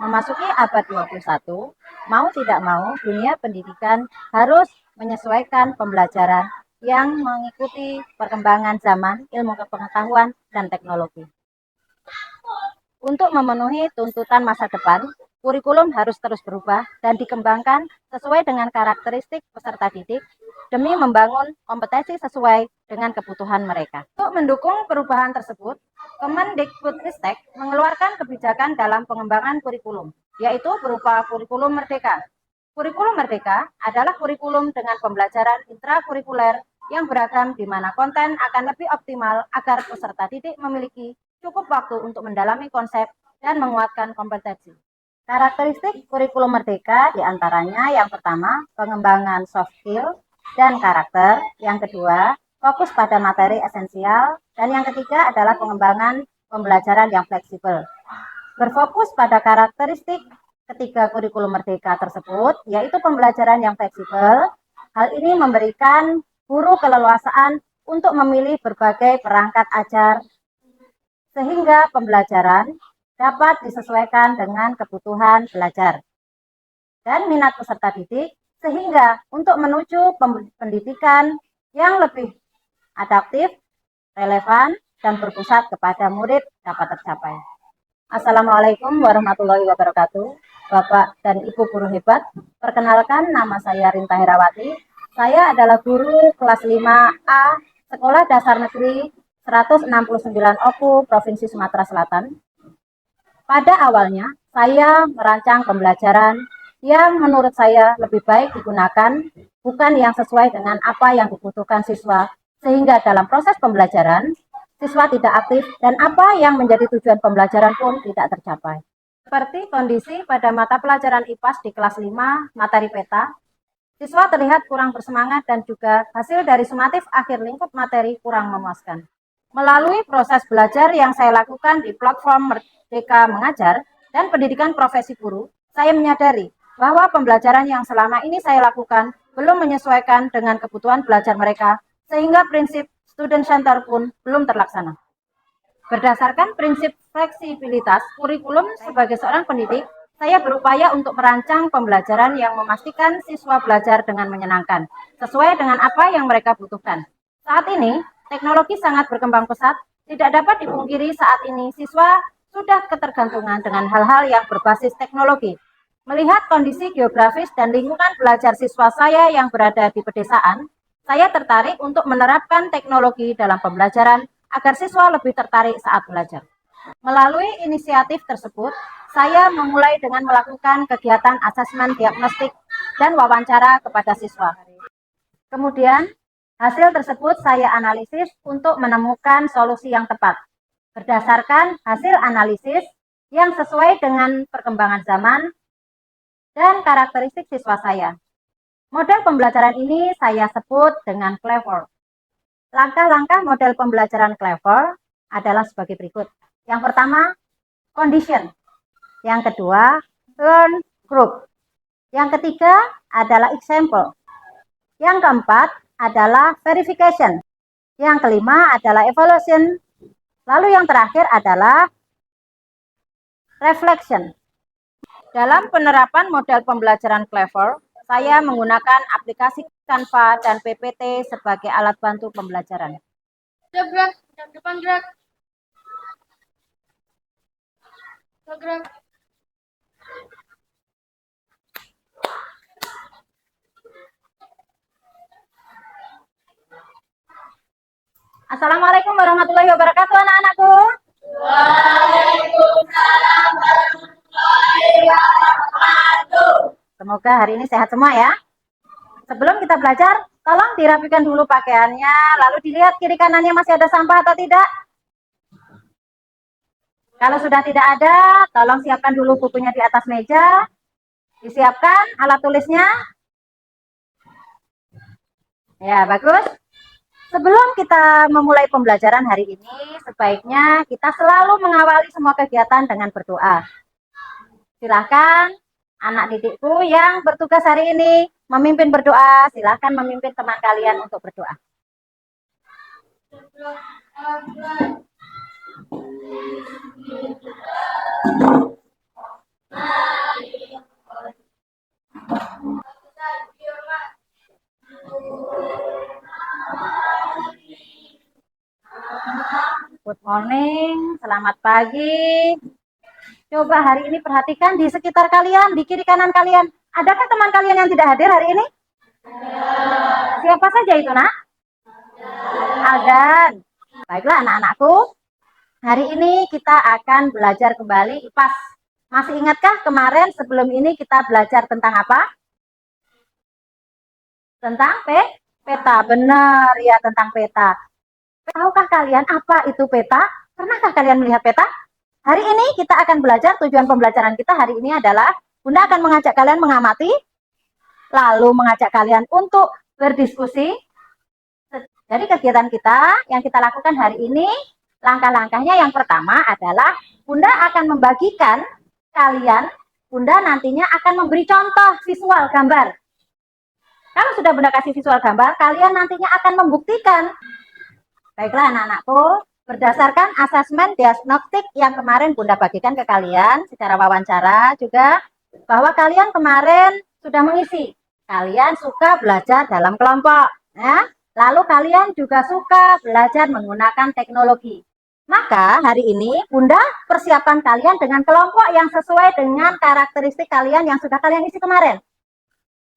Memasuki abad 21, mau tidak mau dunia pendidikan harus menyesuaikan pembelajaran yang mengikuti perkembangan zaman, ilmu pengetahuan, dan teknologi. Untuk memenuhi tuntutan masa depan, kurikulum harus terus berubah dan dikembangkan sesuai dengan karakteristik peserta didik demi membangun kompetensi sesuai dengan kebutuhan mereka. Untuk mendukung perubahan tersebut, Kemendikbudristek mengeluarkan kebijakan dalam pengembangan kurikulum, yaitu berupa kurikulum merdeka. Kurikulum merdeka adalah kurikulum dengan pembelajaran intrakurikuler yang beragam di mana konten akan lebih optimal agar peserta didik memiliki cukup waktu untuk mendalami konsep dan menguatkan kompetensi. Karakteristik kurikulum merdeka diantaranya yang pertama, pengembangan soft skill dan karakter. Yang kedua, fokus pada materi esensial. Dan yang ketiga adalah pengembangan pembelajaran yang fleksibel. Berfokus pada karakteristik ketiga kurikulum merdeka tersebut, yaitu pembelajaran yang fleksibel. Hal ini memberikan guru keleluasaan untuk memilih berbagai perangkat ajar sehingga pembelajaran dapat disesuaikan dengan kebutuhan belajar dan minat peserta didik, sehingga untuk menuju pendidikan yang lebih adaptif, relevan, dan berpusat kepada murid dapat tercapai. Assalamualaikum warahmatullahi wabarakatuh. Bapak dan Ibu guru hebat, perkenalkan nama saya Rinta Herawati. Saya adalah guru kelas 5A Sekolah Dasar Negeri 169 Oku, Provinsi Sumatera Selatan. Pada awalnya, saya merancang pembelajaran yang menurut saya lebih baik digunakan, bukan yang sesuai dengan apa yang dibutuhkan siswa, sehingga dalam proses pembelajaran, siswa tidak aktif dan apa yang menjadi tujuan pembelajaran pun tidak tercapai. Seperti kondisi pada mata pelajaran IPAS di kelas 5, materi peta, siswa terlihat kurang bersemangat dan juga hasil dari sumatif akhir lingkup materi kurang memuaskan. Melalui proses belajar yang saya lakukan di platform Merdeka Mengajar dan pendidikan profesi guru, saya menyadari bahwa pembelajaran yang selama ini saya lakukan belum menyesuaikan dengan kebutuhan belajar mereka, sehingga prinsip student center pun belum terlaksana. Berdasarkan prinsip fleksibilitas kurikulum sebagai seorang pendidik, saya berupaya untuk merancang pembelajaran yang memastikan siswa belajar dengan menyenangkan, sesuai dengan apa yang mereka butuhkan. Saat ini, teknologi sangat berkembang pesat, tidak dapat dipungkiri saat ini siswa sudah ketergantungan dengan hal-hal yang berbasis teknologi. Melihat kondisi geografis dan lingkungan belajar siswa saya yang berada di pedesaan, saya tertarik untuk menerapkan teknologi dalam pembelajaran agar siswa lebih tertarik saat belajar. Melalui inisiatif tersebut, saya memulai dengan melakukan kegiatan asesmen diagnostik dan wawancara kepada siswa. Kemudian, hasil tersebut saya analisis untuk menemukan solusi yang tepat. Berdasarkan hasil analisis yang sesuai dengan perkembangan zaman dan karakteristik siswa saya. Model pembelajaran ini saya sebut dengan Clever. Langkah-langkah model pembelajaran Clever adalah sebagai berikut. Yang pertama, condition. Yang kedua, learn group. Yang ketiga adalah example. Yang keempat adalah verification. Yang kelima adalah evaluation. Lalu yang terakhir adalah reflection. Dalam penerapan model pembelajaran Clever, saya menggunakan aplikasi Canva dan PPT sebagai alat bantu pembelajaran. Gerak, depan gerak. Gerak. Assalamualaikum warahmatullahi wabarakatuh, anak-anakku. Waalaikumsalam warahmatullahi wabarakatuh. Semoga hari ini sehat semua ya. Sebelum kita belajar, tolong dirapikan dulu pakaiannya, lalu dilihat kiri kanannya masih ada sampah atau tidak. Kalau sudah tidak ada, tolong siapkan dulu bukunya di atas meja. Disiapkan alat tulisnya. Ya, bagus. Sebelum kita memulai pembelajaran hari ini, sebaiknya kita selalu mengawali semua kegiatan dengan berdoa. Silakan anak didikku yang bertugas hari ini memimpin berdoa, silakan memimpin teman kalian untuk berdoa. morning, selamat pagi. Coba hari ini perhatikan di sekitar kalian, di kiri kanan kalian. Adakah teman kalian yang tidak hadir hari ini? Siapa saja itu, nak? Adan. Baiklah anak-anakku, hari ini kita akan belajar kembali IPAS. Masih ingatkah kemarin sebelum ini kita belajar tentang apa? Tentang peta. Benar ya, tentang peta. Tahukah kalian apa itu peta? Pernahkah kalian melihat peta? Hari ini kita akan belajar, tujuan pembelajaran kita hari ini adalah Bunda akan mengajak kalian mengamati, lalu mengajak kalian untuk berdiskusi. Jadi kegiatan kita yang kita lakukan hari ini, langkah-langkahnya yang pertama adalah Bunda akan membagikan kalian, Bunda nantinya akan memberi contoh visual gambar. Kalau sudah Bunda kasih visual gambar, kalian nantinya akan membuktikan. Baiklah anak-anakku, berdasarkan asesmen diagnostik yang kemarin Bunda bagikan ke kalian secara wawancara juga, bahwa kalian kemarin sudah mengisi. Kalian suka belajar dalam kelompok. Ya? Lalu kalian juga suka belajar menggunakan teknologi. Maka hari ini Bunda persiapkan kalian dengan kelompok yang sesuai dengan karakteristik kalian yang sudah kalian isi kemarin.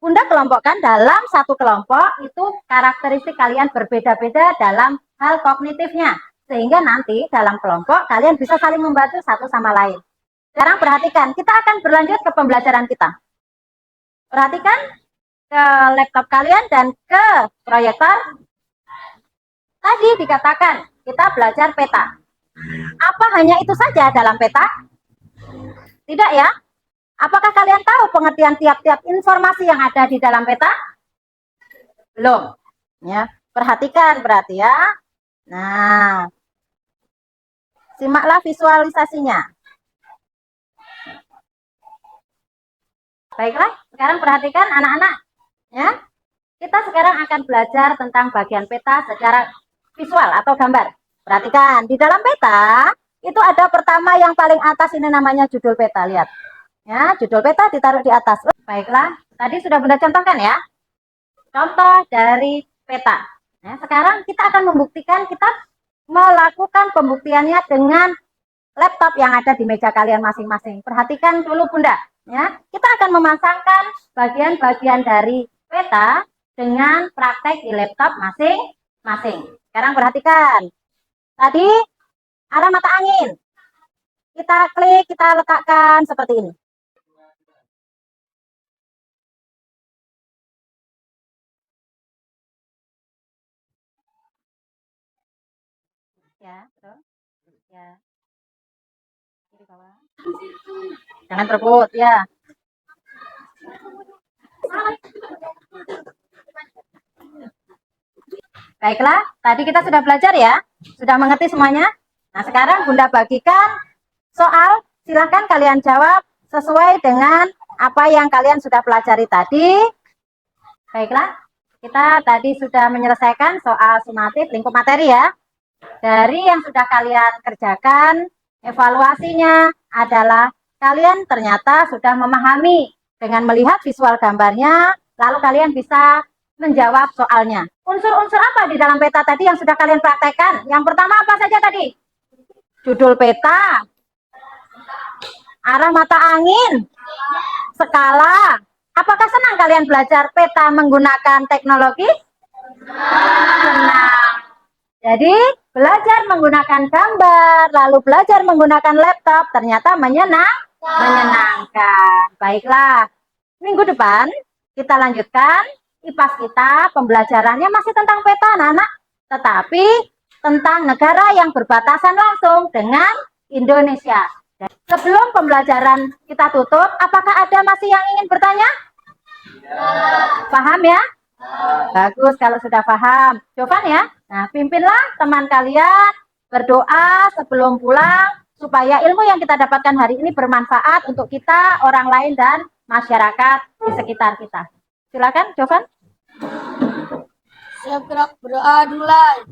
Bunda kelompokkan dalam satu kelompok itu karakteristik kalian berbeda-beda dalam hal kognitifnya. Sehingga nanti dalam kelompok kalian bisa saling membantu satu sama lain. Sekarang perhatikan, kita akan berlanjut ke pembelajaran kita. Perhatikan ke laptop kalian dan ke proyektor. Tadi dikatakan kita belajar peta. Apa hanya itu saja dalam peta? Tidak ya? Apakah kalian tahu pengertian tiap-tiap informasi yang ada di dalam peta? Belum. Ya, perhatikan berarti ya. Nah, simaklah visualisasinya. Baiklah, sekarang perhatikan anak-anak. Ya, kita sekarang akan belajar tentang bagian peta secara visual atau gambar. Perhatikan, di dalam peta itu ada pertama yang paling atas ini namanya judul peta. Lihat, ya, judul peta ditaruh di atas. Baiklah, tadi sudah Bunda contohkan ya. Contoh dari peta. Nah, sekarang kita akan membuktikan, kita melakukan pembuktiannya dengan laptop yang ada di meja kalian masing-masing. Perhatikan dulu Bunda. Ya, kita akan memasangkan bagian-bagian dari peta dengan praktek di laptop masing-masing. Sekarang perhatikan. Tadi arah mata angin. Kita klik, kita letakkan seperti ini. Ya, betul. Ya. Di bawah. Jangan terbut ya. Baiklah, tadi kita sudah belajar ya. Sudah mengerti semuanya? Nah, sekarang Bunda bagikan soal. Silahkan kalian jawab sesuai dengan apa yang kalian sudah pelajari tadi. Baiklah, kita tadi sudah menyelesaikan soal sumatif lingkup materi ya. Dari yang sudah kalian kerjakan, evaluasinya adalah kalian ternyata sudah memahami dengan melihat visual gambarnya, lalu kalian bisa menjawab soalnya. Unsur-unsur apa di dalam peta tadi yang sudah kalian praktekkan? Yang pertama apa saja tadi? Judul peta, arah mata angin, skala. Apakah senang kalian belajar peta menggunakan teknologi? Senang. Jadi belajar menggunakan gambar, lalu belajar menggunakan laptop, ternyata menyenangkan. Baiklah, minggu depan kita lanjutkan IPAS kita, pembelajarannya masih tentang peta anak-anak, tetapi tentang negara yang berbatasan langsung dengan Indonesia. Dan sebelum pembelajaran kita tutup, apakah ada masih yang ingin bertanya? Paham ya? Bagus kalau sudah paham. Coba ya. Nah, pimpinlah teman kalian berdoa sebelum pulang supaya ilmu yang kita dapatkan hari ini bermanfaat untuk kita, orang lain dan masyarakat di sekitar kita. Silakan, Jovan. Siap gerak, berdoa dimulai.